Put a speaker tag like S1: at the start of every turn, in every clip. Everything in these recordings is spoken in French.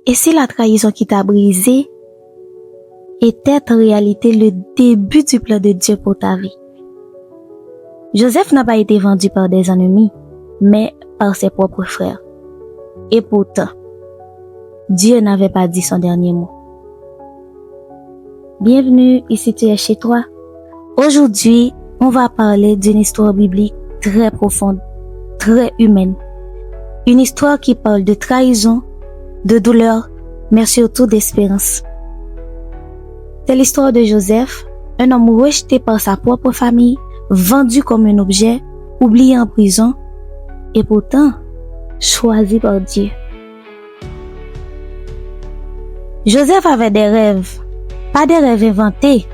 S1: Et si la trahison qui t'a brisé était en réalité le début du plan de Dieu pour ta vie? Joseph n'a pas été vendu par des ennemis, mais par ses propres frères. Et pourtant, Dieu n'avait pas dit son dernier mot. Bienvenue, ici tu es chez toi. Aujourd'hui, on va parler d'une histoire biblique très profonde, très humaine. Une histoire qui parle de trahison, de douleur, mais surtout d'espérance. C'est l'histoire de Joseph, un homme rejeté par sa propre famille, vendu comme un objet, oublié en prison, et pourtant choisi par Dieu. Joseph avait des rêves, pas des rêves inventés,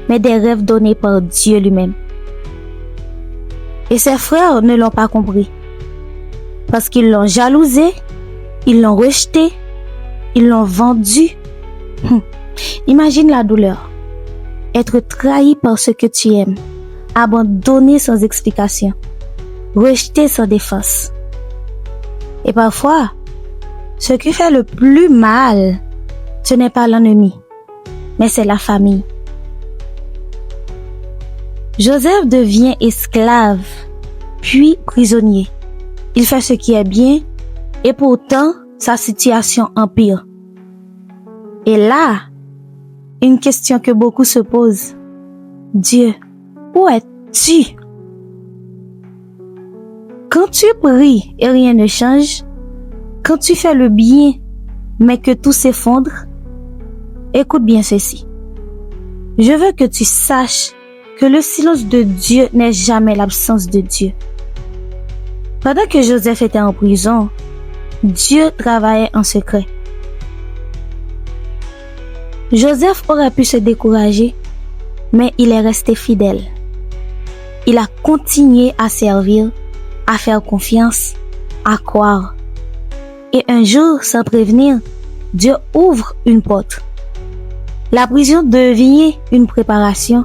S1: mais des rêves donnés par Dieu lui-même. Et ses frères ne l'ont pas compris, parce qu'ils l'ont jalousé, ils l'ont rejeté, ils l'ont vendu. Imagine la douleur, être trahi par ce que tu aimes, abandonné sans explication, rejeté sans défense. Et parfois, ce qui fait le plus mal, ce n'est pas l'ennemi, mais c'est la famille. Joseph devient esclave, puis prisonnier. Il fait ce qui est bien, et pourtant, sa situation empire. Et là, une question que beaucoup se posent. Dieu, où es-tu? Quand tu pries et rien ne change, quand tu fais le bien, mais que tout s'effondre, écoute bien ceci. Je veux que tu saches que le silence de Dieu n'est jamais l'absence de Dieu. Pendant que Joseph était en prison, Dieu travaillait en secret. Joseph aurait pu se décourager, mais il est resté fidèle. Il a continué à servir, à faire confiance, à croire. Et un jour, sans prévenir, Dieu ouvre une porte. La prison devient une préparation,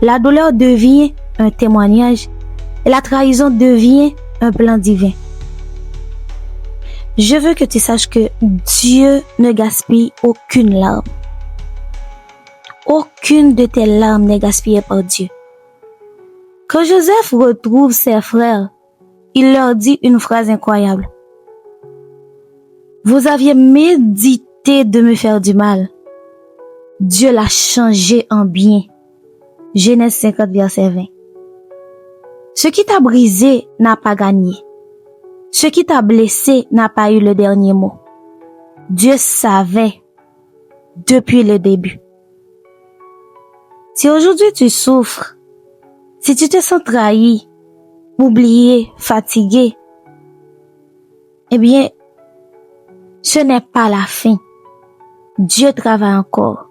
S1: la douleur devient un témoignage, et la trahison devient un plan divin. Je veux que tu saches que Dieu ne gaspille aucune larme. Aucune de tes larmes n'est gaspillée par Dieu. Quand Joseph retrouve ses frères, il leur dit une phrase incroyable. Vous aviez médité de me faire du mal. Dieu l'a changé en bien. Genèse 50, verset 20. Ce qui t'a brisé n'a pas gagné. Ce qui t'a blessé n'a pas eu le dernier mot. Dieu savait depuis le début. Si aujourd'hui tu souffres, si tu te sens trahi, oublié, fatigué, eh bien, ce n'est pas la fin. Dieu travaille encore.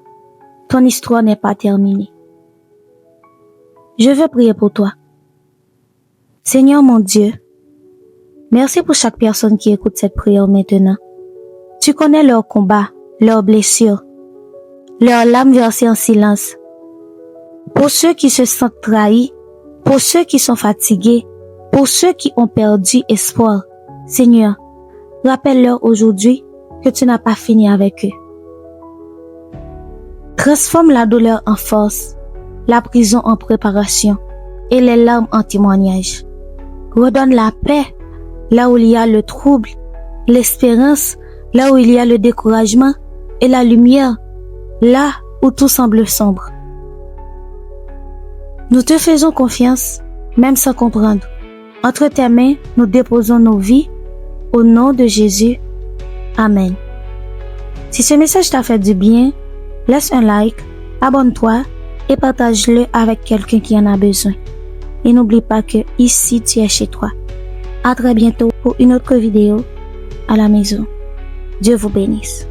S1: Ton histoire n'est pas terminée. Je veux prier pour toi. Seigneur mon Dieu, merci pour chaque personne qui écoute cette prière maintenant. Tu connais leurs combats, leurs blessures, leurs larmes versées en silence. Pour ceux qui se sentent trahis, pour ceux qui sont fatigués, pour ceux qui ont perdu espoir, Seigneur, rappelle-leur aujourd'hui que tu n'as pas fini avec eux. Transforme la douleur en force, la prison en préparation et les larmes en témoignage. Redonne la paix là où il y a le trouble, l'espérance là où il y a le découragement et la lumière là où tout semble sombre. Nous te faisons confiance, même sans comprendre. Entre tes mains, nous déposons nos vies. Au nom de Jésus. Amen. Si ce message t'a fait du bien, laisse un like, abonne-toi et partage-le avec quelqu'un qui en a besoin. Et n'oublie pas que ici tu es chez toi. À très bientôt pour une autre vidéo à la maison. Dieu vous bénisse.